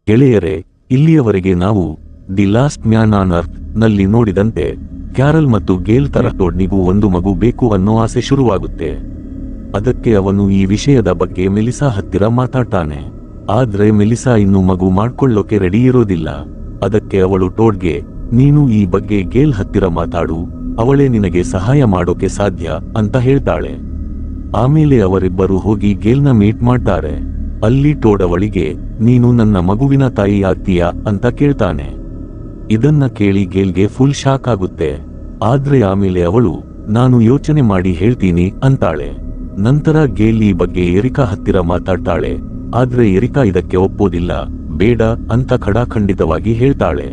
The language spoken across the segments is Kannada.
ಗೆಳೆಯರೇ, ಇಲ್ಲಿಯವರೆಗೆ ನಾವು the last man on earth ನಲ್ಲಿ ನೋಡಿದಂತೆ ಕ್ಯಾರಲ್ ಮತ್ತು ಗೇಲ್ ತರ ಟೋಡ್ನಿಗೂ ಒಂದು ಮಗು ಬೇಕು ಅನ್ನೋ ಆಸೆ ಶುರುವಾಗುತ್ತೆ. ಅದಕ್ಕೆ ಅವನು ಈ ವಿಷಯದ ಬಗ್ಗೆ ಮೆಲಿಸಾ ಹತ್ತಿರ ಮಾತಾಡ್ತಾನೆ. ಆದ್ರೆ ಮೆಲಿಸಾ ಇನ್ನು ಮಗು ಮಾಡ್ಕೊಳ್ಳೋಕೆ ರೆಡಿ ಇರೋದಿಲ್ಲ. ಅದಕ್ಕೆ ಅವಳು ಟೋಡ್ಗೆ, ನೀನು ಈ ಬಗ್ಗೆ ಗೇಲ್ ಹತ್ತಿರ ಮಾತಾಡು, ಅವಳೇ ನಿನಗೆ ಸಹಾಯ ಮಾಡೋಕೆ ಸಾಧ್ಯ ಅಂತ ಹೇಳ್ತಾಳೆ. ಆಮೇಲೆ ಅವರಿಬ್ಬರು ಹೋಗಿ ಗೇಲ್ನ ಮೀಟ್ ಮಾಡ್ತಾರೆ. ಅಲ್ಲಿ ಟೋಡ್ ಅವಳಿಗೆ, ನೀನು ನನ್ನ ಮಗುವಿನ ತಾಯಿ ಆಗ್ತೀಯಾ ಅಂತ ಕೇಳ್ತಾನೆ. ಇದನ್ನ ಕೇಳಿ ಗೇಲ್ಗೆ ಫುಲ್ ಶಾಕ್ ಆಗುತ್ತೆ. ಆದ್ರೆ ಆಮೇಲೆ ಅವಳು, ನಾನು ಯೋಚನೆ ಮಾಡಿ ಹೇಳ್ತೀನಿ ಅಂತಾಳೆ. ನಂತರ ಗೇಲ್ ಈ ಬಗ್ಗೆ ಎರಿಕಾ ಹತ್ತಿರ ಮಾತಾಡ್ತಾಳೆ. ಆದ್ರೆ ಎರಿಕಾ ಇದಕ್ಕೆ ಒಪ್ಪೋದಿಲ್ಲ, ಬೇಡ ಅಂತ ಖಡಾಖಂಡಿತವಾಗಿ ಹೇಳ್ತಾಳೆ.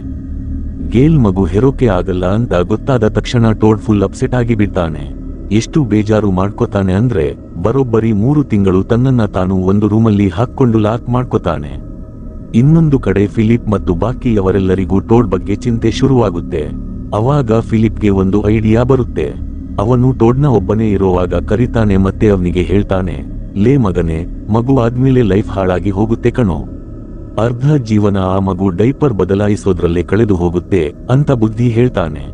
ಗೇಲ್ ಮಗು ಹೆರೋಕೆ ಆಗಲ್ಲ ಅಂತ ಗೊತ್ತಾದ ತಕ್ಷಣ ಟೋಡ್ ಫುಲ್ ಅಪ್ಸೆಟ್ ಆಗಿ ಬಿಡ್ತಾನೆ. ಎಷ್ಟು ಬೇಜಾರು ಮಾಡ್ಕೋತಾನೆ ಅಂದ್ರೆ ಬರೋಬ್ಬರಿ 3 ತಿಂಗಳು ತನ್ನನ್ನ ತಾನು ಒಂದು ರೂಮಲ್ಲಿ ಹಾಕೊಂಡು ಲಾಕ್ ಮಾಡ್ಕೋತಾನೆ. ಇನ್ನೊಂದು ಕಡೆ ಫಿಲಿಪ್ ಮತ್ತು ಬಾಕಿಯವರೆಲ್ಲರಿಗೂ ಟೋಡ್ ಬಗ್ಗೆ ಚಿಂತೆ ಶುರುವಾಗುತ್ತೆ. ಅವಾಗ ಫಿಲಿಪ್ಗೆ ಒಂದು ಐಡಿಯಾ ಬರುತ್ತೆ. ಅವನು ಟೋಡ್ನ ಒಬ್ಬನೇ ಇರೋವಾಗ ಕರೀತಾನೆ ಮತ್ತೆ ಅವನಿಗೆ ಹೇಳ್ತಾನೆ, ಲೇ ಮಗನೇ, ಮಗು ಆದ್ಮೇಲೆ ಲೈಫ್ ಹಾಳಾಗಿ ಹೋಗುತ್ತೆ ಕಣೋ. ಅರ್ಧ ಜೀವನ ಆ ಮಗು ಡೈಪರ್ ಬದಲಾಯಿಸೋದ್ರಲ್ಲೇ ಕಳೆದು ಹೋಗುತ್ತೆ ಅಂತ ಬುದ್ಧಿ ಹೇಳ್ತಾನೆ.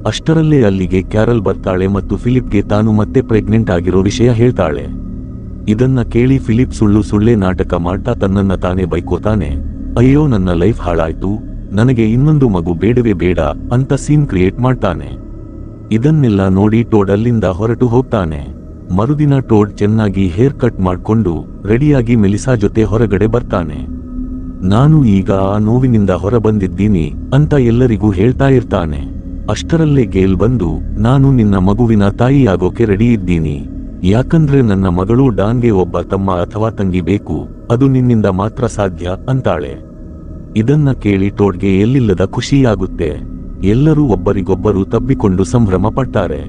ಅಷ್ಟರಲ್ಲೇ ಅಲ್ಲಿಗೆ ಕ್ಯಾರಲ್ ಬರ್ತಾಳೆ ಮತ್ತು ಫಿಲಿಪ್ಗೆ ತಾನು ಮತ್ತೆ ಪ್ರೆಗ್ನೆಂಟ್ ಆಗಿರೋ ವಿಷಯ ಹೇಳ್ತಾಳೆ. ಇದನ್ನ ಕೇಳಿ ಫಿಲಿಪ್ ಸುಳ್ಳೆ ನಾಟಕ ಮಾಡ್ತಾ ತನ್ನನ್ನ ತಾನೇ ಬೈಕೋತಾನೆ. ಅಯ್ಯೋ, ನನ್ನ ಲೈಫ್ ಹಾಳಾಯ್ತು, ನನಗೆ ಇನ್ನೊಂದು ಮಗು ಬೇಡವೇ ಬೇಡ ಅಂತ ಸೀನ್ ಕ್ರಿಯೇಟ್ ಮಾಡ್ತಾನೆ. ಇದನ್ನೆಲ್ಲ ನೋಡಿ ಟೋಡ್ ಅಲ್ಲಿಂದ ಹೊರಟು ಹೋಗ್ತಾನೆ. ಮರುದಿನ ಟೋಡ್ ಚೆನ್ನಾಗಿ ಹೇರ್ ಕಟ್ ಮಾಡ್ಕೊಂಡು ರೆಡಿಯಾಗಿ ಮೆಲಿಸಾ ಜೊತೆ ಹೊರಗಡೆ ಬರ್ತಾನೆ. ನಾನು ಈಗ ಆ ನೋವಿನಿಂದ ಹೊರಬಂದಿದ್ದೀನಿ ಅಂತ ಎಲ್ಲರಿಗೂ ಹೇಳ್ತಾ ಇರ್ತಾನೆ. ಅಷ್ಟರಲ್ಲೇ ಗೇಲ್ ಬಂದು, ನಾನು ನಿನ್ನ ಮಗುವಿನ ತಾಯಿಯಾಗೋಕೆ ರೆಡಿ ಇದ್ದೀನಿ, ಯಾಕಂದ್ರೆ ನನ್ನ ಮಗಳು ಡಾನ್ಗೆ ಒಬ್ಬ ತಮ್ಮ ಅಥವಾ ತಂಗಿ ಬೇಕು, ಅದು ನಿನ್ನಿಂದ ಮಾತ್ರ ಸಾಧ್ಯ ಅಂತಾಳೆ. ಇದನ್ನ ಕೇಳಿ ಟೋಡ್ಗೆ ಎಲ್ಲಿಲ್ಲದ ಖುಷಿಯಾಗುತ್ತೆ. ಎಲ್ಲರೂ ಒಬ್ಬರಿಗೊಬ್ಬರು ತಬ್ಬಿಕೊಂಡು ಸಂಭ್ರಮ ಪಡ್ತಾರೆ.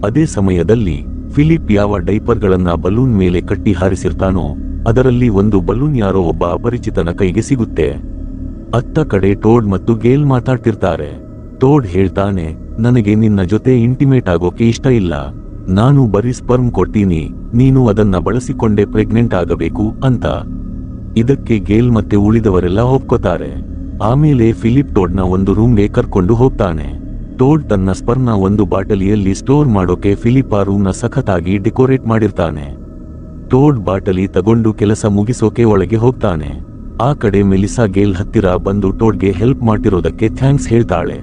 ಅದೇ ಸಮಯದಲ್ಲಿ ಫಿಲಿಪ್ ಯಾವ ಡೈಪರ್ಗಳನ್ನ ಬಲೂನ್ ಮೇಲೆ ಕಟ್ಟಿ ಹಾರಿಸಿರ್ತಾನೋ ಅದರಲ್ಲಿ ಒಂದು ಬಲೂನ್ ಯಾರೋ ಒಬ್ಬ ಅಪರಿಚಿತನ ಕೈಗೆ ಸಿಗುತ್ತೆ. ಅತ್ತ ಕಡೆ ಟೋಡ್ ಮತ್ತು ಗೇಲ್ ಮಾತಾಡ್ತಿರ್ತಾರೆ. ಟೋಡ್ ಹೇಳ್ತಾನೆ, ನನಗೆ ನಿನ್ನ ಜೊತೆ ಇಂಟಿಮೇಟ್ ಆಗೋಕೆ ಇಷ್ಟ ಇಲ್ಲ, ನಾನು ಬರೀ ಸ್ಪರ್ಮ್ ಕೊಡ್ತೀನಿ, ನೀನು ಅದನ್ನ ಬಳಸಿಕೊಂಡೇ ಪ್ರೆಗ್ನೆಂಟ್ ಆಗಬೇಕು ಅಂತ. ಇದಕ್ಕೆ ಗೇಲ್ ಮತ್ತೆ ಉಳಿದವರೆಲ್ಲ ಒಪ್ಕೋತಾರೆ. ಆಮೇಲೆ ಫಿಲಿಪ್ ಟೋಡ್ನ ಒಂದು ರೂಮ್ಗೆ ಕರ್ಕೊಂಡು ಹೋಗ್ತಾನೆ. ಟೋಡ್ ತನ್ನ ಸ್ಪರ್ಮ್ನ ಒಂದು ಬಾಟಲಿಯಲ್ಲಿ ಸ್ಟೋರ್ ಮಾಡೋಕೆ ಫಿಲಿಪ್ ಆ ರೂಮ್ನ ಸಖತ್ತಾಗಿ ಡೆಕೋರೇಟ್ ಮಾಡಿರ್ತಾನೆ. ಟೋಡ್ ಬಾಟಲಿ ತಗೊಂಡು ಕೆಲಸ ಮುಗಿಸೋಕೆ ಒಳಗೆ ಹೋಗ್ತಾನೆ. ಆ ಕಡೆ ಮೆಲಿಸಾ ಗೇಲ್ ಹತ್ತಿರ ಬಂದು ಟೋಡ್ಗೆ ಹೆಲ್ಪ್ ಮಾಡಿರೋದಕ್ಕೆ ಥ್ಯಾಂಕ್ಸ್ ಹೇಳ್ತಾಳೆ.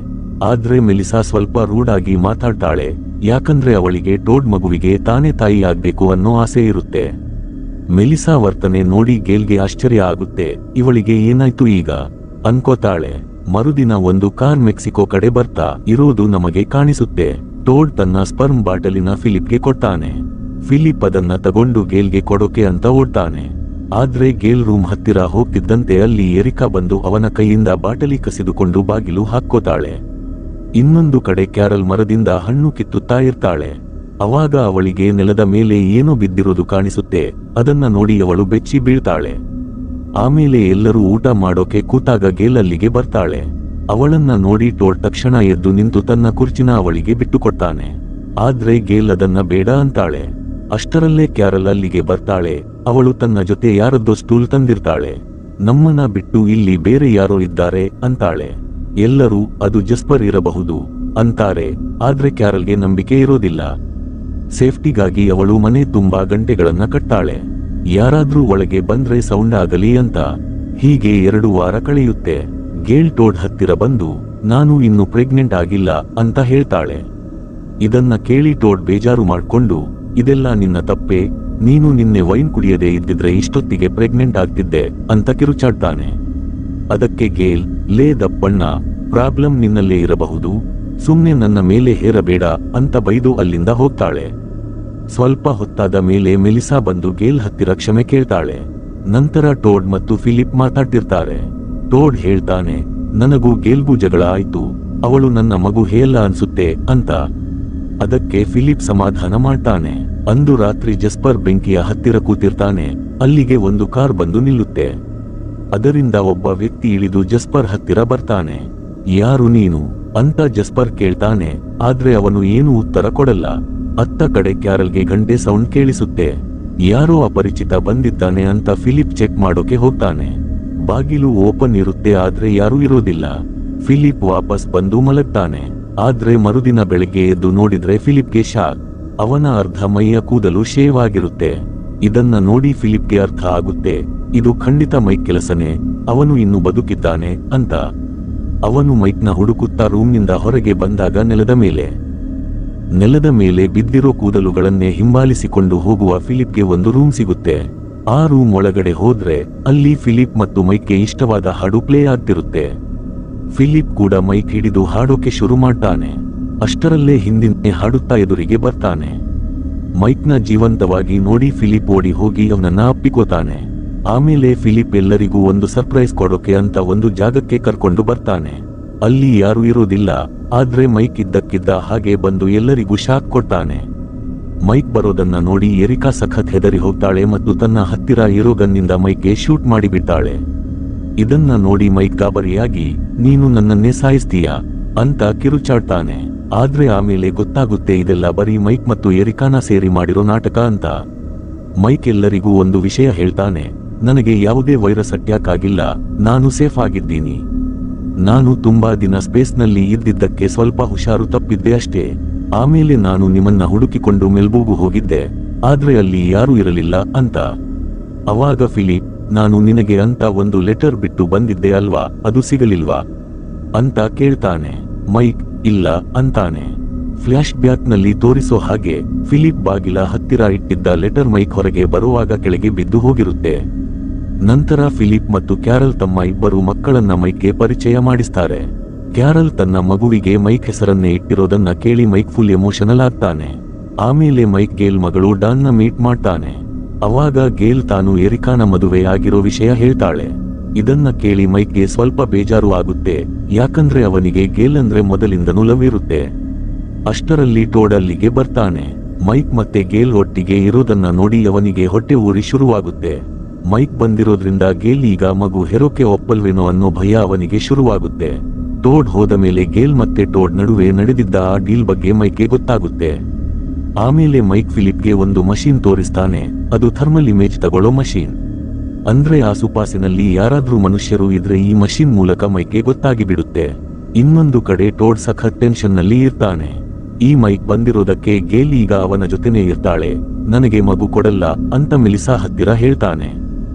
ಆದ್ರೆ ಮೆಲಿಸಾ ಸ್ವಲ್ಪ ರೂಡ್ ಆಗಿ ಮಾತಾಡ್ತಾಳೆ, ಯಾಕಂದ್ರೆ ಅವಳಿಗೆ ಟೋಡ್ ಮಗುವಿಗೆ ತಾನೇ ತಾಯಿ ಆಗ್ಬೇಕು ಅನ್ನೋ ಆಸೆ ಇರುತ್ತೆ. ಮೆಲಿಸಾ ವರ್ತನೆ ನೋಡಿ ಗೇಲ್ಗೆ ಆಶ್ಚರ್ಯ ಆಗುತ್ತೆ. ಇವಳಿಗೆ ಏನಾಯ್ತು ಈಗ ಅನ್ಕೋತಾಳೆ. ಮರುದಿನ ಒಂದು ಕಾರ್ ಮೆಕ್ಸಿಕೋ ಕಡೆ ಬರ್ತಾ ಇರೋದು ನಮಗೆ ಕಾಣಿಸುತ್ತೆ. ಟೋಡ್ ತನ್ನ ಸ್ಪರ್ಮ್ ಬಾಟಲಿನ ಫಿಲಿಪ್ಗೆ ಕೊಡ್ತಾನೆ. ಫಿಲಿಪ್ ಅದನ್ನ ತಗೊಂಡು ಗೇಲ್ಗೆ ಕೊಡೋಕೆ ಅಂತ ಓಡ್ತಾನೆ. ಆದ್ರೆ ಗೇಲ್ ರೂಮ್ ಹತ್ತಿರ ಹೋಗ್ತಿದ್ದಂತೆ ಅಲ್ಲಿ ಎರಿಕಾ ಬಂದು ಅವನ ಕೈಯಿಂದ ಬಾಟಲಿ ಕಸಿದುಕೊಂಡು ಬಾಗಿಲು ಹಾಕ್ಕೋತಾಳೆ. ಇನ್ನೊಂದು ಕಡೆ ಕ್ಯಾರಲ್ ಮರದಿಂದ ಹಣ್ಣು ಕಿತ್ತುತ್ತಾ ಇರ್ತಾಳೆ. ಅವಾಗ ಅವಳಿಗೆ ನೆಲದ ಮೇಲೆ ಏನೋ ಬಿದ್ದಿರೋದು ಕಾಣಿಸುತ್ತೆ. ಅದನ್ನ ನೋಡಿ ಅವಳು ಬೆಚ್ಚಿ ಬೀಳ್ತಾಳೆ. ಆಮೇಲೆ ಎಲ್ಲರೂ ಊಟ ಮಾಡೋಕೆ ಕೂತಾಗ ಗೇಲ್ ಅಲ್ಲಿಗೆ ಬರ್ತಾಳೆ. ಅವಳನ್ನ ನೋಡಿ ಟೋಡ್ ತಕ್ಷಣ ಎದ್ದು ನಿಂತು ತನ್ನ ಕುರ್ಚಿನ ಅವಳಿಗೆ ಬಿಟ್ಟುಕೊಡ್ತಾನೆ. ಆದ್ರೆ ಗೇಲ್ ಅದನ್ನ ಬೇಡ ಅಂತಾಳೆ. ಅಷ್ಟರಲ್ಲೇ ಕ್ಯಾರಲ್ ಅಲ್ಲಿಗೆ ಬರ್ತಾಳೆ. ಅವಳು ತನ್ನ ಜೊತೆ ಯಾರದ್ದೋ ಸ್ಟೂಲ್ ತಂದಿರ್ತಾಳೆ. ನಮ್ಮನ್ನ ಬಿಟ್ಟು ಇಲ್ಲಿ ಬೇರೆ ಯಾರೋ ಇದ್ದಾರೆ ಅಂತಾಳೆ. ಎಲ್ಲರೂ ಅದು ಜಸ್ಪರ್ ಇರಬಹುದು ಅಂತಾರೆ. ಆದ್ರೆ ಕ್ಯಾರಲ್ಗೆ ನಂಬಿಕೆ ಇರೋದಿಲ್ಲ. ಸೇಫ್ಟಿಗಾಗಿ ಅವಳು ಮನೆ ತುಂಬಾ ಗಂಟೆಗಳನ್ನ ಕಟ್ತಾಳೆ. ಯಾರಾದ್ರೂ ಒಳಗೆ ಬಂದ್ರೆ ಸೌಂಡ್ ಆಗಲಿ ಅಂತ. ಹೀಗೆ 2 ವಾರ ಕಳೆಯುತ್ತೆ. ಗೇಲ್ ಟೋಡ್ ಹತ್ತಿರ ಬಂದು, ನಾನು ಇನ್ನು ಪ್ರೆಗ್ನೆಂಟ್ ಆಗಿಲ್ಲ ಅಂತ ಹೇಳ್ತಾಳೆ. ಇದನ್ನ ಕೇಳಿ ಟೋಡ್ ಬೇಜಾರು ಮಾಡ್ಕೊಂಡು, ಇದೆಲ್ಲ ನಿನ್ನ ತಪ್ಪೆ, ನೀನು ನಿನ್ನೆ ವೈನ್ ಕುಡಿಯದೆ ಇದ್ದಿದ್ರೆ ಇಷ್ಟೊತ್ತಿಗೆ ಪ್ರೆಗ್ನೆಂಟ್ ಆಗ್ತಿದ್ದೆ ಅಂತ ಕಿರುಚಾಡ್ತಾನೆ. ಅದಕ್ಕೆ ಗೇಲ್, ಲೇ ದಪ್ಪಣ್ಣ, ಪ್ರಾಬ್ಲಮ್ ನಿನ್ನಲ್ಲೇ ಇರಬಹುದು, ಸುಮ್ನೆ ನನ್ನ ಮೇಲೆ ಹೇರಬೇಡ ಅಂತ ಬೈದು ಅಲ್ಲಿಂದ ಹೋಗ್ತಾಳೆ. ಸ್ವಲ್ಪ ಹೊತ್ತಾದ ಮೇಲೆ ಮೆಲಿಸಾ ಬಂದು ಗೇಲ್ ಹತ್ತಿರ ಕ್ಷಮೆ ಕೇಳ್ತಾಳೆ. ನಂತರ ಟೋಡ್ ಮತ್ತು ಫಿಲಿಪ್ ಮಾತಾಡ್ತಿರ್ತಾರೆ. ಟೋಡ್ ಹೇಳ್ತಾನೆ, ನನಗೂ ಗೇಲ್ಗೂ ಜಗಳ ಆಯ್ತು, ಅವಳು ನನ್ನ ಮಗು ಹೇಲ್ಲ ಅನ್ಸುತ್ತೆ ಅಂತ. ಅದಕ್ಕೆ ಫಿಲಿಪ್ ಸಮಾಧಾನ ಮಾಡ್ತಾನೆ. ಅಂದು ರಾತ್ರಿ ಜಸ್ಪರ್ ಬೆಂಕಿಯ ಹತ್ತಿರ ಕೂತಿರ್ತಾನೆ. ಅಲ್ಲಿಗೆ ಒಂದು ಕಾರ್ ಬಂದು ನಿಲ್ಲುತ್ತೆ. ಅದರಿಂದ ಒಬ್ಬ ವ್ಯಕ್ತಿ ಇಳಿದು ಜಸ್ಪರ್ ಹತ್ತಿರ ಬರ್ತಾನೆ. ಯಾರು ನೀನು ಅಂತ ಜಸ್ಪರ್ ಕೇಳ್ತಾನೆ. ಆದ್ರೆ ಅವನು ಏನು ಉತ್ತರ ಕೊಡಲ್ಲ. ಅತ್ತ ಕಡೆ ಕ್ಯಾರಲ್ಗೆ ಗಂಟೆ ಸೌಂಡ್ ಕೇಳಿಸುತ್ತೆ. ಯಾರೋ ಅಪರಿಚಿತ ಬಂದಿದ್ದಾನೆ ಅಂತ ಫಿಲಿಪ್ ಚೆಕ್ ಮಾಡೋಕೆ ಹೋಗ್ತಾನೆ. ಬಾಗಿಲು ಓಪನ್ ಇರುತ್ತೆ ಆದ್ರೆ ಯಾರೂ ಇರೋದಿಲ್ಲ. ಫಿಲಿಪ್ ವಾಪಸ್ ಬಂದು ಮಲಗ್ತಾನೆ. ಆದ್ರೆ ಮರುದಿನ ಬೆಳಗ್ಗೆ ಎದ್ದು ನೋಡಿದ್ರೆ ಫಿಲಿಪ್ಗೆ ಶಾಕ್. ಅವನ ಅರ್ಧ ಮೈಯ ಕೂದಲು ಶೇವ್ ಆಗಿರುತ್ತೆ. ಇದನ್ನ ನೋಡಿ ಫಿಲಿಪ್ಗೆ ಅರ್ಥ ಆಗುತ್ತೆ, ಇದು ಖಂಡಿತ ಮೈಕ್ ಕೆಲಸನೇ, ಅವನು ಇನ್ನು ಬದುಕಿದ್ದಾನೆ ಅಂತ. ಅವನು ಮೈಕ್ನ ಹುಡುಕುತ್ತಾ ರೂಮ್ನಿಂದ ಹೊರಗೆ ಬಂದಾಗ ನೆಲದ ಮೇಲೆ ಬಿದ್ದಿರೋ ಕೂದಲುಗಳನ್ನೇ ಹಿಂಬಾಲಿಸಿಕೊಂಡು ಹೋಗುವ ಫಿಲಿಪ್ಗೆ ಒಂದು ರೂಮ್ ಸಿಗುತ್ತೆ. ಆ ರೂಮ್ ಒಳಗಡೆ ಹೋದ್ರೆ ಅಲ್ಲಿ ಫಿಲಿಪ್ ಮತ್ತು ಮೈಕ್ಗೆ ಇಷ್ಟವಾದ ಹಾಡು ಪ್ಲೇ ಆಗ್ತಿರುತ್ತೆ. ಫಿಲಿಪ್ ಕೂಡ ಮೈಕ್ ಹಿಡಿದು ಹಾಡೋಕೆ ಶುರು ಮಾಡ್ತಾನೆ. ಅಷ್ಟರಲ್ಲೇ ಹಿಂದಿನ ಹಾಡುತ್ತಾ ಎದುರಿಗೆ ಬರ್ತಾನೆ. ಮೈಕ್ನ ಜೀವಂತವಾಗಿ ನೋಡಿ ಫಿಲಿಪ್ ಓಡಿ ಹೋಗಿ ಅವನನ್ನ ಅಪ್ಪಿಕೋತಾನೆ. ಆಮೇಲೆ ಫಿಲಿಪ್ ಎಲ್ಲರಿಗೂ ಒಂದು ಸರ್ಪ್ರೈಸ್ ಕೊಡೋಕೆ ಅಂತ ಒಂದು ಜಾಗಕ್ಕೆ ಕರ್ಕೊಂಡು ಬರ್ತಾನೆ. ಅಲ್ಲಿ ಯಾರೂ ಇರೋದಿಲ್ಲ, ಆದ್ರೆ ಮೈಕ್ ಇದ್ದಕ್ಕಿದ್ದ ಹಾಗೆ ಬಂದು ಎಲ್ಲರಿಗೂ ಶಾಕ್ ಕೊಡ್ತಾನೆ. ಮೈಕ್ ಬರೋದನ್ನ ನೋಡಿ ಎರಿಕಾ ಸಖತ್ ಹೆದರಿ ಹೋಗ್ತಾಳೆ ಮತ್ತು ತನ್ನ ಹತ್ತಿರ ಇರೋ ಗನ್ನಿಂದ ಮೈಕ್ಗೆ ಶೂಟ್ ಮಾಡಿಬಿಡ್ತಾಳೆ. ಇದನ್ನ ನೋಡಿ ಮೈಕ್ ಗಾಬರಿಯಾಗಿ, ನೀನು ನನ್ನನ್ನೇ ಸಾಯಿಸ್ತೀಯಾ ಅಂತ ಕಿರುಚಾಡ್ತಾನೆ. ಆದ್ರೆ ಆಮೇಲೆ ಗೊತ್ತಾಗುತ್ತೆ ಇದೆಲ್ಲ ಬರೀ ಮೈಕ್ ಮತ್ತು ಎರಿಕಾನ ಸೇರಿ ಮಾಡಿರೋ ನಾಟಕ ಅಂತ. ಮೈಕ್ ಎಲ್ಲರಿಗೂ ಒಂದು ವಿಷಯ ಹೇಳ್ತಾನೆ, ನನಗೆ ಯಾವುದೇ ವೈರಸ್ ಅಟ್ಯಾಕ್ ಆಗಿಲ್ಲ, ನಾನು ಸೇಫ್ ಆಗಿದ್ದೀನಿ. ನಾನು ತುಂಬಾ ದಿನ ಸ್ಪೇಸ್ನಲ್ಲಿ ಇದ್ದಿದ್ದಕ್ಕೆ ಸ್ವಲ್ಪ ಹುಷಾರು ತಪ್ಪಿದ್ದೆ ಅಷ್ಟೇ. ಆಮೇಲೆ ನಾನು ನಿಮ್ಮನ್ನ ಹುಡುಕಿಕೊಂಡು ಮೆಲ್ಬೂರ್ಗ್ ಹೋಗಿದ್ದೆ, ಆದ್ರೆ ಅಲ್ಲಿ ಯಾರೂ ಇರಲಿಲ್ಲ ಅಂತ. ಅವಾಗ ಫಿಲಿಪ್, ನಾನು ನಿನಗೆ ಅಂತ ಒಂದು ಲೆಟರ್ ಬಿಟ್ಟು ಬಂದಿದ್ದೆ ಅಲ್ವಾ, ಅದು ಸಿಗಲಿಲ್ವಾ ಅಂತ ಕೇಳ್ತಾನೆ. ಮೈಕ್ ಇಲ್ಲ ಅಂತಾನೆ. ಫ್ಲಾಶ್ ಬ್ಯಾಕ್ನಲ್ಲಿ ತೋರಿಸೋ ಹಾಗೆ ಫಿಲಿಪ್ ಬಾಗಿಲ ಹತ್ತಿರ ಇಟ್ಟಿದ್ದ ಲೆಟರ್ ಮೈಕ್ ಹೊರಗೆ ಬರುವಾಗ ಕೆಳಗೆ ಬಿದ್ದು ಹೋಗಿರುತ್ತೆ. ನಂತರ ಫಿಲಿಪ್ ಮತ್ತು ಕ್ಯಾರಲ್ ತಮ್ಮ ಇಬ್ಬರು ಮಕ್ಕಳನ್ನ ಮೈಕ್ಗೆ ಪರಿಚಯ ಮಾಡಿಸ್ತಾರೆ. ಕ್ಯಾರಲ್ ತನ್ನ ಮಗುವಿಗೆ ಮೈಕ್ ಹೆಸರನ್ನೇ ಇಟ್ಟಿರೋದನ್ನ ಕೇಳಿ ಮೈಕ್ ಫುಲ್ ಎಮೋಷನಲ್ ಆಗ್ತಾನೆ. ಆಮೇಲೆ ಮೈಕ್ ಗೇಲ್ ಮಗಳು ಡಾನ್ನ ಮೀಟ್ ಮಾಡ್ತಾನೆ. ಅವಾಗ ಗೇಲ್ ತಾನು ಎರಿಕಾನ ಮದುವೆ ಆಗಿರೋ ವಿಷಯ ಹೇಳ್ತಾಳೆ. ಇದನ್ನ ಕೇಳಿ ಮೈಕ್ಗೆ ಸ್ವಲ್ಪ ಬೇಜಾರು ಆಗುತ್ತೆ, ಯಾಕಂದ್ರೆ ಅವನಿಗೆ ಗೇಲ್ ಅಂದ್ರೆ ಮೊದಲಿಂದನೂ ಲವ್ ಇರುತ್ತೆ. ಅಷ್ಟರಲ್ಲಿ ಟೋಡ್ ಅಲ್ಲಿಗೆ ಬರ್ತಾನೆ. ಮೈಕ್ ಮತ್ತೆ ಗೇಲ್ ಒಟ್ಟಿಗೆ ಇರೋದನ್ನ ನೋಡಿ ಅವನಿಗೆ ಹೊಟ್ಟೆ ಊರಿ ಶುರುವಾಗುತ್ತೆ. ಮೈಕ್ ಬಂದಿರೋದ್ರಿಂದ ಗೇಲ್ ಈಗ ಮಗು ಹೆರೋಕೆ ಒಪ್ಪಲ್ವೇನೋ ಅನ್ನೋ ಭಯ ಅವನಿಗೆ ಶುರುವಾಗುತ್ತೆ. ಟೋಡ್ ಹೋದ ಮೇಲೆ ಗೇಲ್ ಮತ್ತೆ ಟೋಡ್ ನಡುವೆ ನಡೆದಿದ್ದ ಆ ಡೀಲ್ ಬಗ್ಗೆ ಮೈಕ್ಗೆ ಗೊತ್ತಾಗುತ್ತೆ. ಆಮೇಲೆ ಮೈಕ್ ಫಿಲಿಪ್ಗೆ ಒಂದು ಮಷೀನ್ ತೋರಿಸ್ತಾನೆ, ಅದು ಥರ್ಮಲ್ ಇಮೇಜ್ ತಗೊಳ್ಳೋ ಮಷೀನ್. ಅಂದ್ರೆ ಆಸುಪಾಸಿನಲ್ಲಿ ಯಾರಾದ್ರೂ ಮನುಷ್ಯರು ಇದ್ರೆ ಈ ಮಷೀನ್ ಮೂಲಕ ಮೈಕ್ಗೆ ಗೊತ್ತಾಗಿ ಬಿಡುತ್ತೆ. ಇನ್ನೊಂದು ಕಡೆ ಟೋಡ್ ಸಖತ್ ಟೆನ್ಷನ್ ನಲ್ಲಿ ಇರ್ತಾನೆ. ಈ ಮೈಕ್ ಬಂದಿರೋದಕ್ಕೆ ಗೇಲ್ ಈಗ ಅವನ ಜೊತೆನೇ ಇರ್ತಾಳೆ, ನನಗೆ ಮಗು ಕೊಡಲ್ಲ ಅಂತ ಮೆಲಿಸಾ ಹತ್ತಿರ ಹೇಳ್ತಾನೆ.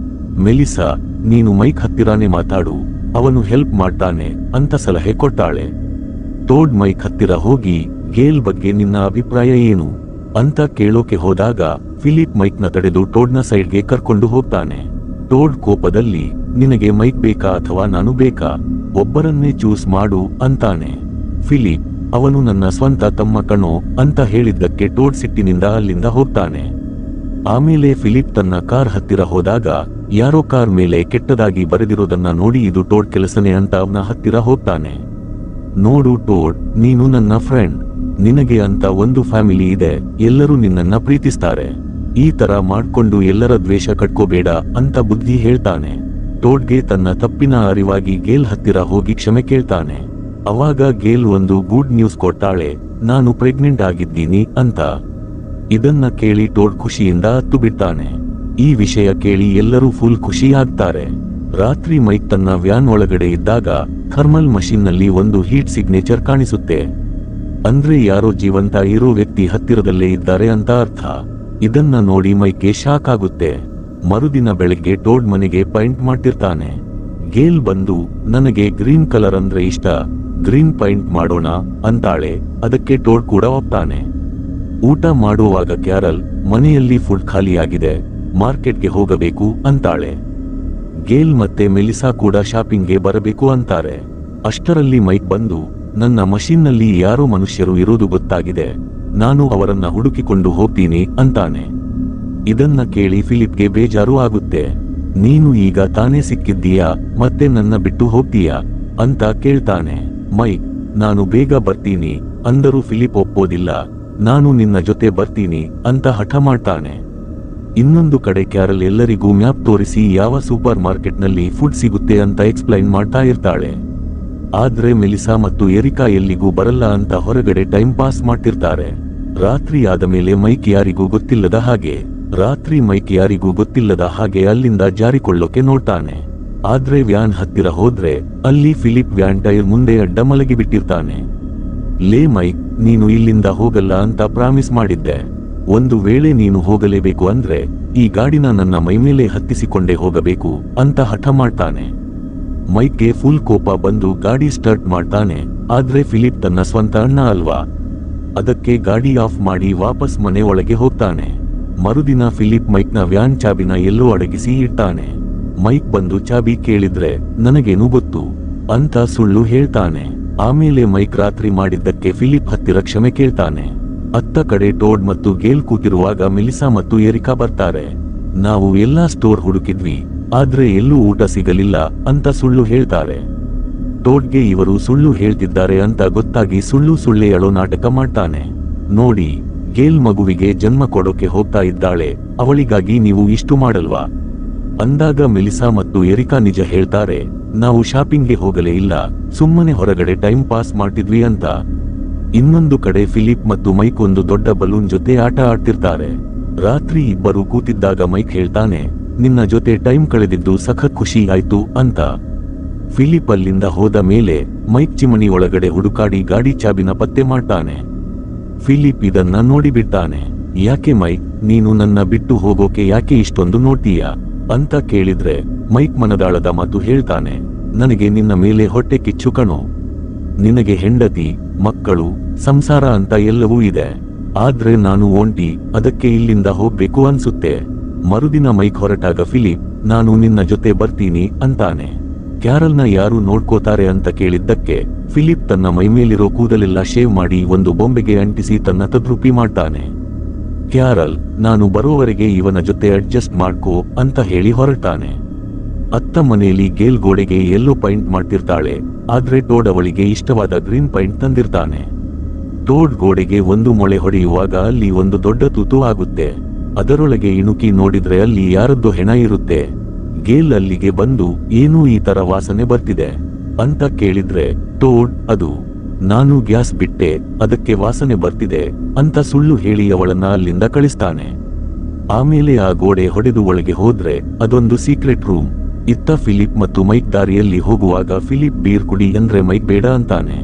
ಮೆಲಿಸಾ, ನೀನು ಮೈಕ್ ಹತ್ತಿರಾನೇ ಮಾತಾಡು, ಅವನು ಹೆಲ್ಪ್ ಮಾಡ್ತಾನೆ ಅಂತ ಸಲಹೆ ಕೊಟ್ಟಾಳೆ. ಟೋಡ್ ಮೈಕ್ ಹತ್ತಿರ ಹೋಗಿ, ಗೇಲ್ ಬಗ್ಗೆ ನಿನ್ನ ಅಭಿಪ್ರಾಯ ಏನು ಅಂತ ಕೇಳೋಕೆ ಹೋದಾಗ ಫಿಲಿಪ್ ಮೈಕ್ನ ತಡೆದು ಟೋಡ್ನ ಸೈಡ್ಗೆ ಕರ್ಕೊಂಡು ಹೋಗ್ತಾನೆ. ಟೋಡ್ ಕೋಪದಲ್ಲಿ, ನಿನಗೆ ಮೈಕ್ ಬೇಕಾ ಅಥವಾ ನಾನು ಬೇಕಾ, ಒಬ್ಬರನ್ನೇ ಚೂಸ್ ಮಾಡು ಅಂತಾನೆ. ಫಿಲಿಪ್, ಅವನು ನನ್ನ ಸ್ವಂತ ತಮ್ಮ ಕಣೋ ಅಂತ ಹೇಳಿದ್ದಕ್ಕೆ ಟೋಡ್ ಸಿಟ್ಟಿನಿಂದ ಅಲ್ಲಿಂದ ಹೋಗ್ತಾನೆ. ಆಮೇಲೆ ಫಿಲಿಪ್ ತನ್ನ ಕಾರ್ ಹತ್ತಿರ ಹೋದಾಗ ಯಾರೋ ಕಾರ್ ಮೇಲೆ ಕೆಟ್ಟದಾಗಿ ಬರೆದಿರೋದನ್ನ ನೋಡಿ ಇದು ಟೋಡ್ ಕೆಲಸನೇ ಅಂತ ಅವನ ಹತ್ತಿರ ಹೋಗ್ತಾನೆ. ನೋಡು ಟೋಡ್, ನೀನು ನನ್ನ ಫ್ರೆಂಡ್, ನಿನಗೆ ಅಂತ ಒಂದು ಫ್ಯಾಮಿಲಿ ಇದೆ, ಎಲ್ಲರೂ ನಿನ್ನನ್ನ ಪ್ರೀತಿಸ್ತಾರೆ, ಈ ತರ ಮಾಡ್ಕೊಂಡು ಎಲ್ಲರ ದ್ವೇಷ ಕಟ್ಕೋಬೇಡ ಅಂತ ಬುದ್ಧಿ ಹೇಳ್ತಾನೆ. ಟೋಡ್ಗೆ ತನ್ನ ತಪ್ಪಿನ ಅರಿವಾಗಿ ಗೇಲ್ ಹತ್ತಿರ ಹೋಗಿ ಕ್ಷಮೆ ಕೇಳ್ತಾನೆ. ಅವಾಗ ಗೇಲ್ ಒಂದು ಗುಡ್ ನ್ಯೂಸ್ ಕೊಡ್ತಾಳೆ, ನಾನು ಪ್ರೆಗ್ನೆಂಟ್ ಆಗಿದ್ದೀನಿ ಅಂತ. ಇದನ್ನ ಕೇಳಿ ಟೋಡ್ ಖುಷಿಯಿಂದ ಹತ್ತು ಬಿಡ್ತಾನೆ. ಈ ವಿಷಯ ಕೇಳಿ ಎಲ್ಲರೂ ಫುಲ್ ಖುಷಿ ಆಗ್ತಾರೆ. ರಾತ್ರಿ ಮೈಕ್ ತನ್ನ ವ್ಯಾನ್ ಒಳಗಡೆ ಇದ್ದಾಗ ಥರ್ಮಲ್ ಮಷೀನ್ ನಲ್ಲಿ ಒಂದು ಹೀಟ್ ಸಿಗ್ನೇಚರ್ ಕಾಣಿಸುತ್ತೆ. ಅಂದ್ರೆ ಯಾರೋ ಜೀವಂತ ಇರೋ ವ್ಯಕ್ತಿ ಹತ್ತಿರದಲ್ಲೇ ಇದ್ದಾರೆ ಅಂತ ಅರ್ಥ. ಇದನ್ನ ನೋಡಿ ಮೈಕ್ಗೆ ಶಾಕ್ ಆಗುತ್ತೆ. ಮರುದಿನ ಬೆಳಗ್ಗೆ ಟೋಡ್ ಮನೆಗೆ ಪೈಂಟ್ ಮಾಡ್ತಿರ್ತಾನೆ. ಗೇಲ್ ಬಂದು, ನನಗೆ ಗ್ರೀನ್ ಕಲರ್ ಅಂದ್ರೆ ಇಷ್ಟ, ಗ್ರೀನ್ ಪೈಂಟ್ ಮಾಡೋಣ ಅಂತಾಳೆ. ಅದಕ್ಕೆ ಟೋಡ್ ಕೂಡ ಒಪ್ತಾನೆ. ಊಟ ಮಾಡುವಾಗ ಕ್ಯಾರಲ್, ಮನೆಯಲ್ಲಿ ಫುಡ್ ಖಾಲಿಯಾಗಿದೆ, ಮಾರ್ಕೆಟ್ಗೆ ಹೋಗಬೇಕು ಅಂತಾಳೆ. ಗೇಲ್ ಮತ್ತೆ ಮೆಲಿಸಾ ಕೂಡ ಶಾಪಿಂಗ್ಗೆ ಬರಬೇಕು ಅಂತಾರೆ. ಅಷ್ಟರಲ್ಲಿ ಮೈಕ್ ಬಂದು, ನನ್ನ ಮಷೀನ್ನಲ್ಲಿ ಯಾರೋ ಮನುಷ್ಯರು ಇರೋದು ಗೊತ್ತಾಗಿದೆ, ನಾನು ಅವರನ್ನ ಹುಡುಕಿಕೊಂಡು ಹೋಗ್ತೀನಿ ಅಂತಾನೆ. ಇದನ್ನ ಕೇಳಿ ಫಿಲಿಪ್ಗೆ ಬೇಜಾರು ಆಗುತ್ತೆ. ನೀನು ಈಗ ತಾನೇ ಸಿಕ್ಕಿದ್ದೀಯಾ, ಮತ್ತೆ ನನ್ನ ಬಿಟ್ಟು ಹೋಗ್ತೀಯಾ ಅಂತ ಕೇಳ್ತಾನೆ. ಮೈಕ್, ನಾನು ಬೇಗ ಬರ್ತೀನಿ ಅಂದರೂ ಫಿಲಿಪ್ ಒಪ್ಪೋದಿಲ್ಲ. ನಾನು ನಿನ್ನ ಜೊತೆ ಬರ್ತೀನಿ ಅಂತ ಹಠ ಮಾಡ್ತಾನೆ. ಇನ್ನೊಂದು ಕಡೆ ಕ್ಯಾರಲ್ ಎಲ್ಲರಿಗೂ ಮ್ಯಾಪ್ ತೋರಿಸಿ ಯಾವ ಸೂಪರ್ ಮಾರ್ಕೆಟ್ನಲ್ಲಿ ಫುಡ್ ಸಿಗುತ್ತೆ ಅಂತ ಎಕ್ಸ್ಪ್ಲೈನ್ ಮಾಡ್ತಾ ಇರ್ತಾಳೆ. ಆದ್ರೆ ಮೆಲಿಸಾ ಮತ್ತು ಎರಿಕಾ ಎಲ್ಲಿಗೂ ಬರಲ್ಲ ಅಂತ ಹೊರಗಡೆ ಟೈಮ್ ಪಾಸ್ ಮಾಡ್ತಿರ್ತಾರೆ. ರಾತ್ರಿ ಆದ ಮೇಲೆ ಮೈಕ್ ಯಾರಿಗೂ ಗೊತ್ತಿಲ್ಲದ ಹಾಗೆ ಅಲ್ಲಿಂದ ಜಾರಿಕೊಳ್ಳೋಕೆ ನೋಡ್ತಾನೆ. ಆದ್ರೆ ವ್ಯಾನ್ ಹತ್ತಿರ ಹೋದ್ರೆ ಅಲ್ಲಿ ಫಿಲಿಪ್ ವ್ಯಾನ್ ಟೈರ್ ಮುಂದೆ ಅಡ್ಡ ಮಲಗಿ ಬಿಟ್ಟಿರ್ತಾನೆ. ಲೇ ಮೈಕ್, ನೀನು ಇಲ್ಲಿಂದ ಹೋಗಲ್ಲ ಅಂತ ಪ್ರಾಮಿಸ್ ಮಾಡಿದ್ದೆ. ಒಂದು ವೇಳೆ ನೀನು ಹೋಗಲೇಬೇಕು ಅಂದ್ರೆ ಈ ಗಾಡಿನ ನನ್ನ ಮೈಮೇಲೆ ಹತ್ತಿಸಿಕೊಂಡೇ ಹೋಗಬೇಕು ಅಂತ ಹಠ ಮಾಡ್ತಾನೆ. ಮೈಕ್ಗೆ ಫುಲ್ ಕೋಪ ಬಂದು ಗಾಡಿ ಸ್ಟಾರ್ಟ್ ಮಾಡ್ತಾನೆ. ಆದ್ರೆ ಫಿಲಿಪ್ ತನ್ನ ಸ್ವಂತ ಅಣ್ಣ ಅಲ್ವಾ, ಅದಕ್ಕೆ ಗಾಡಿ ಆಫ್ ಮಾಡಿ ವಾಪಸ್ ಮನೆ ಒಳಗೆ ಹೋಗ್ತಾನೆ. ಮರುದಿನ ಫಿಲಿಪ್ ಮೈಕ್ನ ವ್ಯಾನ್ ಚಾಬಿನ ಎಲ್ಲೋ ಅಡಗಿಸಿ ಇಡ್ತಾನೆ. ಮೈಕ್ ಬಂದು ಚಾಬಿ ಕೇಳಿದ್ರೆ ನನಗೇನು ಗೊತ್ತು ಅಂತ ಸುಳ್ಳು ಹೇಳ್ತಾನೆ. ಆಮೇಲೆ ಮೈಕ್ ರಾತ್ರಿ ಮಾಡಿದ್ದಕ್ಕೆ ಫಿಲಿಪ್ ಹತ್ತಿರ ಕ್ಷಮೆ ಕೇಳ್ತಾನೆ. ಅತ್ತ ಕಡೆ ಟೋಡ್ ಮತ್ತು ಗೇಲ್ ಕೂತಿರುವಾಗ ಮೆಲಿಸಾ ಮತ್ತು ಎರಿಕಾ ಬರ್ತಾರೆ. ನಾವು ಎಲ್ಲಾ ಸ್ಟೋರ್ ಹುಡುಕಿದ್ವಿ, ಆದ್ರೆ ಎಲ್ಲೂ ಊಟ ಸಿಗಲಿಲ್ಲ ಅಂತ ಸುಳ್ಳು ಹೇಳ್ತಾರೆ. ಟೋಡ್ಗೆ ಇವರು ಸುಳ್ಳು ಹೇಳ್ತಿದ್ದಾರೆ ಅಂತ ಗೊತ್ತಾಗಿ ಸುಳ್ಳೇ ಅಳೋ ನಾಟಕ ಮಾಡ್ತಾನೆ. ನೋಡಿ, ಗೇಲ್ ಮಗುವಿಗೆ ಜನ್ಮ ಕೊಡೋಕೆ ಹೋಗ್ತಾ ಇದ್ದಾಳೆ, ಅವಳಿಗಾಗಿ ನೀವು ಇಷ್ಟು ಮಾಡಲ್ವಾ ಅಂದಾಗ ಮೆಲಿಸಾ ಮತ್ತು ಎರಿಕಾ ನಿಜ ಹೇಳ್ತಾರೆ, ನಾವು ಶಾಪಿಂಗ್ಗೆ ಹೋಗಲೇ ಇಲ್ಲ, ಸುಮ್ಮನೆ ಹೊರಗಡೆ ಟೈಮ್ ಪಾಸ್ ಮಾಡ್ತಿದ್ವಿ ಅಂತ. ಇನ್ನೊಂದು ಕಡೆ ಫಿಲಿಪ್ ಮತ್ತು ಮೈಕ್ ಒಂದು ದೊಡ್ಡ ಬಲೂನ್ ಜೊತೆ ಆಟ ಆಡ್ತಿರ್ತಾರೆ. ರಾತ್ರಿ ಇಬ್ಬರು ಕೂತಿದ್ದಾಗ ಮೈಕ್ ಹೇಳ್ತಾನೆ, ನಿನ್ನ ಜೊತೆ ಟೈಮ್ ಕಳೆದಿದ್ದು ಸಖತ್ ಖುಷಿ ಆಯ್ತು ಅಂತ. ಫಿಲಿಪ್ ಅಲ್ಲಿಂದ ಹೋದ ಮೇಲೆ ಮೈಕ್ ಚಿಮಣಿ ಒಳಗಡೆ ಹುಡುಕಾಡಿ ಗಾಡಿ ಚಾಬಿನ ಪತ್ತೆ ಮಾಡ್ತಾನೆ. ಫಿಲಿಪ್ ಇದನ್ನ ನೋಡಿಬಿಡ್ತಾನೆ. ಯಾಕೆ ಮೈಕ್, ನೀನು ನನ್ನ ಬಿಟ್ಟು ಹೋಗೋಕೆ ಯಾಕೆ ಇಷ್ಟೊಂದು ನೋಡ್ತೀಯಾ ಅಂತ ಕೇಳಿದ್ರೆ ಮೈಕ್ ಮನದಾಳದ ಮಾತು ಹೇಳ್ತಾನೆ, ನನಗೆ ನಿನ್ನ ಮೇಲೆ ಹೊಟ್ಟೆ ಕಿಚ್ಚು ಕಣೋ. ನಿನಗೆ ಹೆಂಡತಿ, ಮಕ್ಕಳು, ಸಂಸಾರ ಅಂತ ಎಲ್ಲವೂ ಇದೆ, ಆದ್ರೆ ನಾನು ಒಂಟಿ, ಅದಕ್ಕೆ ಇಲ್ಲಿಂದ ಹೋಗ್ಬೇಕು ಅನ್ಸುತ್ತೆ. ಮರುದಿನ ಮೈಕ್ ಹೊರಟಾಗ ಫಿಲಿಪ್, ನಾನು ನಿನ್ನ ಜೊತೆ ಬರ್ತೀನಿ ಅಂತಾನೆ. ಕ್ಯಾರಲ್ನ ಯಾರು ನೋಡ್ಕೋತಾರೆ ಅಂತ ಕೇಳಿದ್ದಕ್ಕೆ ಫಿಲಿಪ್ ತನ್ನ ಮೈಮೇಲಿರೋ ಕೂದಲೆಲ್ಲ ಶೇವ್ ಮಾಡಿ ಒಂದು ಬೊಂಬೆಗೆ ಅಂಟಿಸಿ ತನ್ನ ತದ್ರೂಪಿ ಮಾಡ್ತಾನೆ. ಕ್ಯಾರಲ್, ನಾನು ಬರೋವರೆಗೆ ಇವನ ಜೊತೆ ಅಡ್ಜಸ್ಟ್ ಮಾಡ್ಕೋ ಅಂತ ಹೇಳಿ ಹೊರಟಾನೆ. ಅತ್ತ ಮನೆಯಲ್ಲಿ ಗೇಲ್ ಗೋಡೆಗೆ ಎಲ್ಲೋ ಪೈಂಟ್ ಮಾಡ್ತಿರ್ತಾಳೆ, ಆದ್ರೆ ಟೋಡ್ ಅವಳಿಗೆ ಇಷ್ಟವಾದ ಗ್ರೀನ್ ಪೈಂಟ್ ತಂದಿರ್ತಾನೆ. ಟೋಡ್ ಗೋಡೆಗೆ ಒಂದು ಮೊಳೆ ಹೊಡೆಯುವಾಗ ಅಲ್ಲಿ ಒಂದು ದೊಡ್ಡ ತೂತು ಆಗುತ್ತೆ. ಅದರೊಳಗೆ ಇಣುಕಿ ನೋಡಿದ್ರೆ ಅಲ್ಲಿ ಯಾರದ್ದೋ ಹೆಣ ಇರುತ್ತೆ. ಗೇಲ್ ಅಲ್ಲಿಗೆ ಬಂದು, ಏನೂ ಈ ತರ ವಾಸನೆ ಬರ್ತಿದೆ ಅಂತ ಕೇಳಿದ್ರೆ ಟೋಡ್, ಅದು ನಾನು ಗ್ಯಾಸ್ ಬಿಟ್ಟೆ, ಅದಕ್ಕೆ ವಾಸನೆ ಬರ್ತಿದೆ ಅಂತ ಸುಳ್ಳು ಹೇಳಿ ಅವಳನ್ನ ಅಲ್ಲಿಂದ ಕಳಿಸ್ತಾನೆ. ಆಮೇಲೆ ಆ ಗೋಡೆ ಹೊಡೆದು ಒಳಗೆ ಹೋದ್ರೆ ಅದೊಂದು ಸೀಕ್ರೆಟ್ ರೂಮ್. ಇತ್ತ ಫಿಲಿಪ್ ಮತ್ತು ಮೈಕ್ ದಾರಿಯಲ್ಲಿ ಹೋಗುವಾಗ ಫಿಲಿಪ್ ಬೀರ್ ಕುಡಿ ಅಂದ್ರೆ ಮೈಕ್ ಬೇಡ ಅಂತಾನೆ.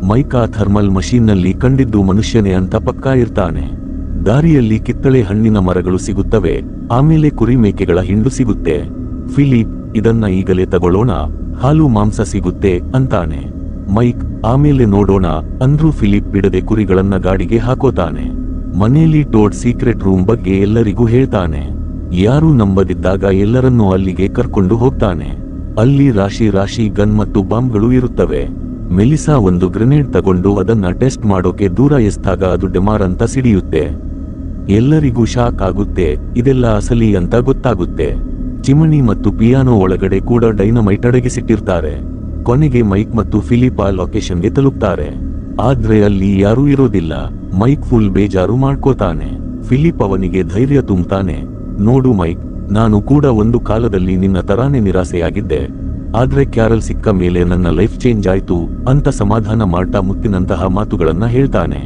ಮೈಕ್ ಆ ಥರ್ಮಲ್ ಮಷೀನ್ನಲ್ಲಿ ಕಂಡಿದ್ದು ಮನುಷ್ಯನೇ ಅಂತ ಪಕ್ಕಾ ಇರ್ತಾನೆ. ದಾರಿಯಲ್ಲಿ ಕಿತ್ತಳೆ ಹಣ್ಣಿನ ಮರಗಳು ಸಿಗುತ್ತವೆ, ಆಮೇಲೆ ಕುರಿ ಮೇಕೆಗಳ ಹಿಂಡು ಸಿಗುತ್ತೆ. ಫಿಲಿಪ್, ಇದನ್ನ ಈಗಲೇ ತಗೊಳ್ಳೋಣ, ಹಾಲು ಮಾಂಸ ಸಿಗುತ್ತೆ ಅಂತಾನೆ. ಮೈಕ್, ಆಮೇಲೆ ನೋಡೋಣ ಅಂದ್ರೂ ಫಿಲಿಪ್ ಬಿಡದೆ ಕುರಿಗಳನ್ನ ಗಾಡಿಗೆ ಹಾಕೋತಾನೆ. ಮನೆಯಲ್ಲಿ ಟೋಡ್ ಸೀಕ್ರೆಟ್ ರೂಮ್ ಬಗ್ಗೆ ಎಲ್ಲರಿಗೂ ಹೇಳ್ತಾನೆ. ಯಾರೂ ನಂಬದಿದ್ದಾಗ ಎಲ್ಲರನ್ನೂ ಅಲ್ಲಿಗೆ ಕರ್ಕೊಂಡು ಹೋಗ್ತಾನೆ. ಅಲ್ಲಿ ರಾಶಿ ಗನ್ ಮತ್ತು ಬಾಂಬ್ಗಳು ಇರುತ್ತವೆ. ಮೆಲಿಸಾ ಒಂದು ಗ್ರೆನೇಡ್ ತಗೊಂಡು ಅದನ್ನ ಟೆಸ್ಟ್ ಮಾಡೋಕೆ ದೂರ ಎಸ್ದಾಗ ಅದು ಡೆಮಾರ್ ಅಂತ ಸಿಡಿಯುತ್ತೆ. ಎಲ್ಲರಿಗೂ ಶಾಕ್ ಆಗುತ್ತೆ, ಇದೆಲ್ಲ ಅಸಲಿ ಅಂತ ಗೊತ್ತಾಗುತ್ತೆ. ಚಿಮಣಿ ಮತ್ತು ಪಿಯಾನೋ ಒಳಗಡೆ ಕೂಡ ಡೈನಮೈಟ್ ಅಡಗಿಸಿಟ್ಟಿರ್ತಾರೆ. ಕೊನೆಗೆ ಮೈಕ್ ಮತ್ತು ಫಿಲಿಪ್ ಆ ಲೊಕೇಶನ್ಗೆ ತಲುಪ್ತಾರೆ. ಆದ್ರೆ ಅಲ್ಲಿ ಯಾರೂ ಇರೋದಿಲ್ಲ. ಮೈಕ್ ಫುಲ್ ಬೇಜಾರು ಮಾಡ್ಕೋತಾನೆ. ಫಿಲಿಪ್ ಅವನಿಗೆ ಧೈರ್ಯ ತುಂಬ್ತಾನೆ. ನೋಡು ಮೈಕ್, ನಾನು ಕೂಡ ಒಂದು ಕಾಲದಲ್ಲಿ ನಿನ್ನ ತರಾನೇ ನಿರಾಸೆಯಾಗಿದ್ದೆ, ಆದ್ರೆ ಕ್ಯಾರಲ್ ಸಿಕ್ಕ ಮೇಲೆ ನನ್ನ ಲೈಫ್ ಚೇಂಜ್ ಆಯ್ತು ಅಂತ ಸಮಾಧಾನ ಮಾಡ್ತಾ ಮುತ್ತಿನಂತಹ ಮಾತುಗಳನ್ನ ಹೇಳ್ತಾನೆ.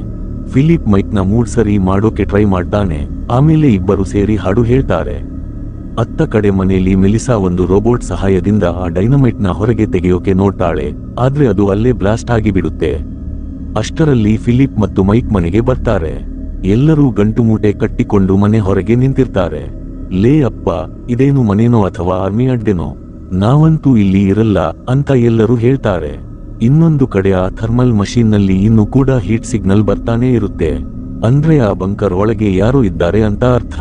ಫಿಲಿಪ್ ಮೈಕ್ನ ಮೂಡ್ ಸರಿ ಮಾಡೋಕೆ ಟ್ರೈ ಮಾಡ್ತಾನೆ. ಆಮೇಲೆ ಇಬ್ಬರು ಸೇರಿ ಹಾಡು ಹೇಳ್ತಾರೆ. ಅತ್ತ ಕಡೆ ಮನೆಯಲ್ಲಿ ಮೆಲಿಸಾ ಒಂದು ರೋಬೋಟ್ ಸಹಾಯದಿಂದ ಆ ಡೈನಮೈಟ್ನ ಹೊರಗೆ ತೆಗೆಯೋಕೆ ನೋಡ್ತಾಳೆ, ಆದ್ರೆ ಅದು ಅಲ್ಲೇ ಬ್ಲಾಸ್ಟ್ ಆಗಿಬಿಡುತ್ತೆ. ಅಷ್ಟರಲ್ಲಿ ಫಿಲಿಪ್ ಮತ್ತು ಮೈಕ್ ಮನೆಗೆ ಬರ್ತಾರೆ. ಎಲ್ಲರೂ ಗಂಟು ಮೂಟೆ ಕಟ್ಟಿಕೊಂಡು ಮನೆ ಹೊರಗೆ ನಿಂತಿರ್ತಾರೆ. ಲೇ ಅಪ್ಪ, ಇದೇನು ಮನೇನೋ ಅಥವಾ ಆರ್ಮಿ ಅಡ್ಡೆನೋ, ನಾವಂತೂ ಇಲ್ಲಿ ಇರಲ್ಲ ಅಂತ ಎಲ್ಲರೂ ಹೇಳ್ತಾರೆ. ಇನ್ನೊಂದು ಕಡೆ ಆ ಥರ್ಮಲ್ ಮಷೀನ್ನಲ್ಲಿ ಇನ್ನೂ ಕೂಡ ಹೀಟ್ ಸಿಗ್ನಲ್ ಬರ್ತಾನೆ ಇರುತ್ತೆ. ಅಂದ್ರೆ ಆ ಬಂಕರ್ ಒಳಗೆ ಯಾರೋ ಇದ್ದಾರೆ ಅಂತ ಅರ್ಥ.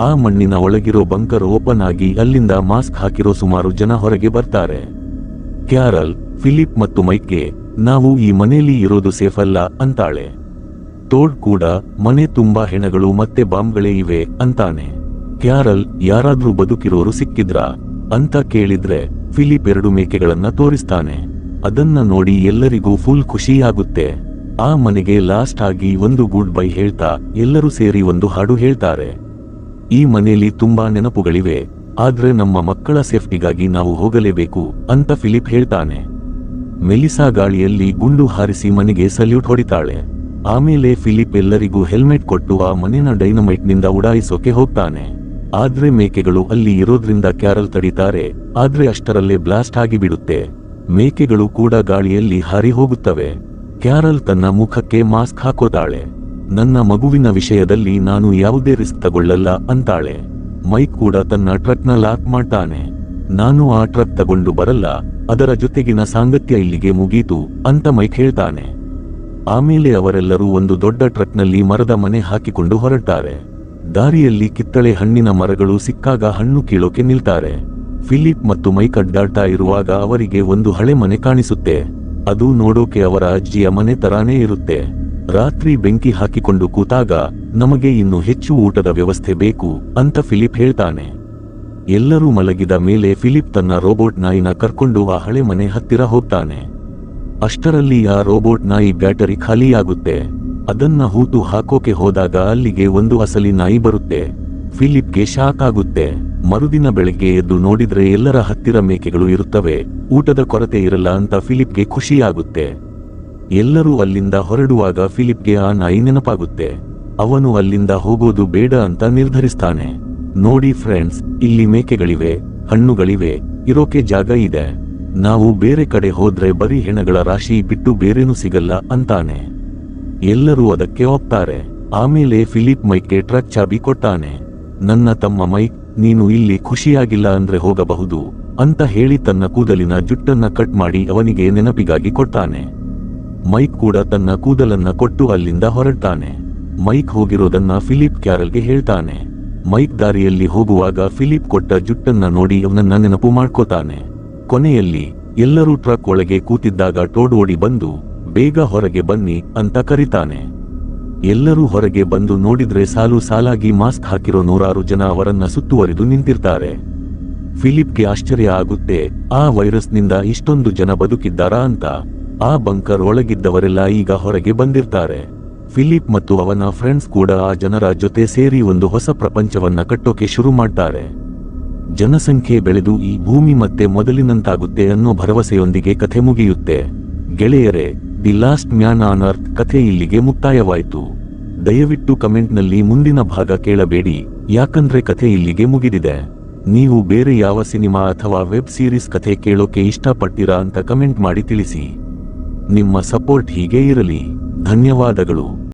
ಆ ಮಣ್ಣಿನ ಒಳಗಿರೋ ಬಂಕರ್ ಓಪನ್ ಆಗಿ ಅಲ್ಲಿಂದ ಮಾಸ್ಕ್ ಹಾಕಿರೋ ಸುಮಾರು ಜನ ಹೊರಗೆ ಬರ್ತಾರೆ. ಕ್ಯಾರಲ್, ಫಿಲಿಪ್ ಮತ್ತು ಮೈಕ್ಗೆ, ನಾವು ಈ ಮನೆಯಲ್ಲಿ ಇರೋದು ಸೇಫ್ ಅಲ್ಲ ಅಂತಾಳೆ. ಟೋಡ್ ಕೂಡ, ಮನೆ ತುಂಬಾ ಹೆಣಗಳು ಮತ್ತೆ ಬಾಂಬ್ಗಳೇ ಇವೆ ಅಂತಾನೆ. ಕ್ಯಾರಲ್, ಯಾರಾದ್ರೂ ಬದುಕಿರೋರು ಸಿಕ್ಕಿದ್ರಾ ಅಂತ ಕೇಳಿದ್ರೆ ಫಿಲಿಪ್ 2 ಮೇಕೆಗಳನ್ನ ತೋರಿಸ್ತಾನೆ. ಅದನ್ನ ನೋಡಿ ಎಲ್ಲರಿಗೂ ಫುಲ್ ಖುಷಿ ಆಗುತ್ತೆ. ಆ ಮನೆಗೆ ಲಾಸ್ಟ್ ಆಗಿ ಒಂದು ಗುಡ್ ಬೈ ಹೇಳ್ತಾ ಎಲ್ಲರೂ ಸೇರಿ ಒಂದು ಹಾಡು ಹೇಳ್ತಾರೆ. ಈ ಮನೆಯಲ್ಲಿ ತುಂಬಾ ನೆನಪುಗಳಿವೆ, ಆದ್ರೆ ನಮ್ಮ ಮಕ್ಕಳ ಸೇಫ್ಟಿಗಾಗಿ ನಾವು ಹೋಗಲೇಬೇಕು ಅಂತ ಫಿಲಿಪ್ ಹೇಳ್ತಾನೆ. ಮೆಲಿಸಾ ಗಾಳಿಯಲ್ಲಿ ಗುಂಡು ಹಾರಿಸಿ ಮನೆಗೆ ಸಲ್ಯೂಟ್ ಹೊಡಿತಾಳೆ. ಆಮೇಲೆ ಫಿಲಿಪ್ ಎಲ್ಲರಿಗೂ ಹೆಲ್ಮೆಟ್ ಕೊಟ್ಟು ಆ ಮನೆನ ಡೈನಮೈಟ್ ನಿಂದ ಉಡಾಯಿಸೋಕೆ ಹೋಗ್ತಾನೆ. ಆದ್ರೆ ಮೇಕೆಗಳು ಅಲ್ಲಿ ಇರೋದ್ರಿಂದ ಕ್ಯಾರಲ್ ತಡೀತಾರೆ, ಆದ್ರೆ ಅಷ್ಟರಲ್ಲೇ ಬ್ಲಾಸ್ಟ್ ಆಗಿಬಿಡುತ್ತೆ. ಮೇಕೆಗಳು ಕೂಡ ಗಾಳಿಯಲ್ಲಿ ಹಾರಿ ಹೋಗುತ್ತವೆ. ಕ್ಯಾರಲ್ ತನ್ನ ಮುಖಕ್ಕೆ ಮಾಸ್ಕ್ ಹಾಕೋತಾಳೆ. ನನ್ನ ಮಗುವಿನ ವಿಷಯದಲ್ಲಿ ನಾನು ಯಾವುದೇ ರಿಸ್ಕ್ ತಗೊಳ್ಳಲ್ಲ ಅಂತಾಳೆ. ಮೈಕ್ ಕೂಡ ತನ್ನ ಟ್ರಕ್ನ ಲಾಕ್ ಮಾಡ್ತಾನೆ. ನಾನು ಆ ಟ್ರಕ್ ತಗೊಂಡು ಬರಲ್ಲ, ಅದರ ಜೊತೆಗಿನ ಸಾಂಗತ್ಯ ಇಲ್ಲಿಗೆ ಮುಗೀತು ಅಂತ ಮೈಕ್ ಹೇಳ್ತಾನೆ. ಆಮೇಲೆ ಅವರೆಲ್ಲರೂ ಒಂದು ದೊಡ್ಡ ಟ್ರಕ್ನಲ್ಲಿ ಮರದ ಮನೆ ಹಾಕಿಕೊಂಡು ಹೊರಡ್ತಾರೆ. ದಾರಿಯಲ್ಲಿ ಕಿತ್ತಳೆ ಹಣ್ಣಿನ ಮರಗಳು ಸಿಕ್ಕಾಗ ಹಣ್ಣು ಕೀಳೋಕೆ ನಿಲ್ತಾರೆ. ಫಿಲಿಪ್ ಮತ್ತು ಮೈಕ್ ಅಡ್ಡಾಡ್ತಾ ಇರುವಾಗ ಅವರಿಗೆ ಒಂದು ಹಳೆ ಮನೆ ಕಾಣಿಸುತ್ತೆ. ಅದು ನೋಡೋಕೆ ಅವರ ಅಜ್ಜಿಯ ಮನೆ ತರಾನೇ ಇರುತ್ತೆ. ರಾತ್ರಿ ಬೆಂಕಿ ಹಾಕಿಕೊಂಡು ಕೂತಾಗ ನಮಗೆ ಇನ್ನು ಹೆಚ್ಚು ಊಟದ ವ್ಯವಸ್ಥೆ ಬೇಕು ಅಂತ ಫಿಲಿಪ್ ಹೇಳ್ತಾನೆ. ಎಲ್ಲರೂ ಮಲಗಿದ ಮೇಲೆ ಫಿಲಿಪ್ ತನ್ನ ರೋಬೋಟ್ ನಾಯಿನ ಕರ್ಕೊಂಡು ಆ ಹಳೆ ಮನೆ ಹತ್ತಿರ ಹೋಗ್ತಾನೆ. ಅಷ್ಟರಲ್ಲಿ ಆ ರೋಬೋಟ್ ನಾಯಿ ಬ್ಯಾಟರಿ ಖಾಲಿಯಾಗುತ್ತೆ. ಅದನ್ನ ಹೂತು ಹಾಕೋಕೆ ಹೋದಾಗ ಅಲ್ಲಿಗೆ ಒಂದು ಅಸಲಿ ನಾಯಿ ಬರುತ್ತೆ. ಫಿಲಿಪ್ಗೆ ಶಾಕ್ ಆಗುತ್ತೆ. ಮರುದಿನ ಬೆಳಗ್ಗೆ ಎದ್ದು ನೋಡಿದ್ರೆ ಎಲ್ಲರ ಹತ್ತಿರ ಮೇಕೆಗಳು ಇರುತ್ತವೆ, ಊಟದ ಕೊರತೆ ಇರಲ್ಲ ಅಂತ ಫಿಲಿಪ್ಗೆ ಖುಷಿಯಾಗುತ್ತೆ. ಎಲ್ಲರೂ ಅಲ್ಲಿಂದ ಹೊರಡುವಾಗ ಫಿಲಿಪ್ಗೆ ಆ ನಾಯಿ ನೆನಪಾಗುತ್ತೆ. ಅವನು ಅಲ್ಲಿಂದ ಹೋಗೋದು ಬೇಡ ಅಂತ ನಿರ್ಧರಿಸ್ತಾನೆ. ನೋಡಿ ಫ್ರೆಂಡ್ಸ್, ಇಲ್ಲಿ ಮೇಕೆಗಳಿವೆ, ಹಣ್ಣುಗಳಿವೆ, ಇರೋಕೆ ಜಾಗ ಇದೆ. ನಾವು ಬೇರೆ ಕಡೆ ಹೋದ್ರೆ ಬರೀ ಹೆಣಗಳ ರಾಶಿ ಬಿಟ್ಟು ಬೇರೇನೂ ಸಿಗಲ್ಲ ಅಂತಾನೆ. ಎಲ್ಲರೂ ಅದಕ್ಕೆ ಒಪ್ತಾರೆ. ಆಮೇಲೆ ಫಿಲಿಪ್ ಮೈಕ್ಗೆ ಟ್ರಕ್ ಚಾಬಿ ಕೊಟ್ಟಾನೆ. ನನ್ನ ತಮ್ಮ ಮೈಕ್, ನೀನು ಇಲ್ಲಿ ಖುಷಿಯಾಗಿಲ್ಲ ಅಂದ್ರೆ ಹೋಗಬಹುದು ಅಂತ ಹೇಳಿ ತನ್ನ ಕೂದಲಿನ ಜುಟ್ಟನ್ನ ಕಟ್ ಮಾಡಿ ಅವನಿಗೆ ನೆನಪಿಗಾಗಿ ಕೊಡ್ತಾನೆ. ಮೈಕ್ ಕೂಡ ತನ್ನ ಕೂದಲನ್ನ ಕೊಟ್ಟು ಅಲ್ಲಿಂದ ಹೊರಡ್ತಾನೆ. ಮೈಕ್ ಹೋಗಿರೋದನ್ನ ಫಿಲಿಪ್ ಕ್ಯಾರಲ್ಗೆ ಹೇಳ್ತಾನೆ. ಮೈಕ್ ದಾರಿಯಲ್ಲಿ ಹೋಗುವಾಗ ಫಿಲಿಪ್ ಕೊಟ್ಟ ಜುಟ್ಟನ್ನ ನೋಡಿ ಅವನನ್ನ ನೆನಪು ಮಾಡ್ಕೋತಾನೆ. ಕೊನೆಯಲ್ಲಿ ಎಲ್ಲರೂ ಟ್ರಕ್ ಒಳಗೆ ಕೂತಿದ್ದಾಗ ಟೋಡ್ ಓಡಿ ಬಂದು ಬೇಗ ಹೊರಗೆ ಬನ್ನಿ ಅಂತ ಕರೀತಾನೆ. ಎಲ್ಲರೂ ಹೊರಗೆ ಬಂದು ನೋಡಿದ್ರೆ ಸಾಲು ಸಾಲಾಗಿ ಮಾಸ್ಕ್ ಹಾಕಿರೋ 100 ಜನ ಅವರನ್ನ ಸುತ್ತುವರಿದು ನಿಂತಿರ್ತಾರೆ. ಫಿಲಿಪ್ಗೆ ಆಶ್ಚರ್ಯ ಆಗುತ್ತೆ, ಆ ವೈರಸ್ನಿಂದ ಇಷ್ಟೊಂದು ಜನ ಬದುಕಿದ್ದಾರಾ ಅಂತ. ಆ ಬಂಕರ್ ಒಳಗಿದ್ದವರೆಲ್ಲ ಈಗ ಹೊರಗೆ ಬಂದಿರ್ತಾರೆ. ಫಿಲಿಪ್ ಮತ್ತು ಅವನ ಫ್ರೆಂಡ್ಸ್ ಕೂಡ ಆ ಜನರ ಜೊತೆ ಸೇರಿ ಒಂದು ಹೊಸ ಪ್ರಪಂಚವನ್ನ ಕಟ್ಟೋಕೆ ಶುರು ಮಾಡ್ತಾರೆ. ಜನಸಂಖ್ಯೆ ಬೆಳೆದು ಈ ಭೂಮಿ ಮತ್ತೆ ಮೊದಲಿನಂತಾಗುತ್ತೆ ಅನ್ನೋ ಭರವಸೆಯೊಂದಿಗೆ ಕಥೆ ಮುಗಿಯುತ್ತೆ. ಗೆಳೆಯರೇ, the last man on earth ಕಥೆ ಇಲ್ಲಿಗೆ ಮುಕ್ತಾಯವಾಯಿತು. ದಯವಿಟ್ಟು ಕಮೆಂಟ್ನಲ್ಲಿ ಮುಂದಿನ ಭಾಗ ಕೇಳಬೇಡಿ, ಯಾಕಂದ್ರೆ ಕಥೆ ಇಲ್ಲಿಗೆ ಮುಗಿದಿದೆ. ನೀವು ಬೇರೆ ಯಾವ ಸಿನಿಮಾ ಅಥವಾ ವೆಬ್ ಸೀರೀಸ್ ಕಥೆ ಕೇಳೋಕೆ ಇಷ್ಟಪಡ್ತೀರಾ ಅಂತ ಕಮೆಂಟ್ ಮಾಡಿ ತಿಳಿಸಿ. ನಿಮ್ಮ ಸಪೋರ್ಟ್ ಹೀಗೆ ಇರಲಿ. ಧನ್ಯವಾದಗಳು.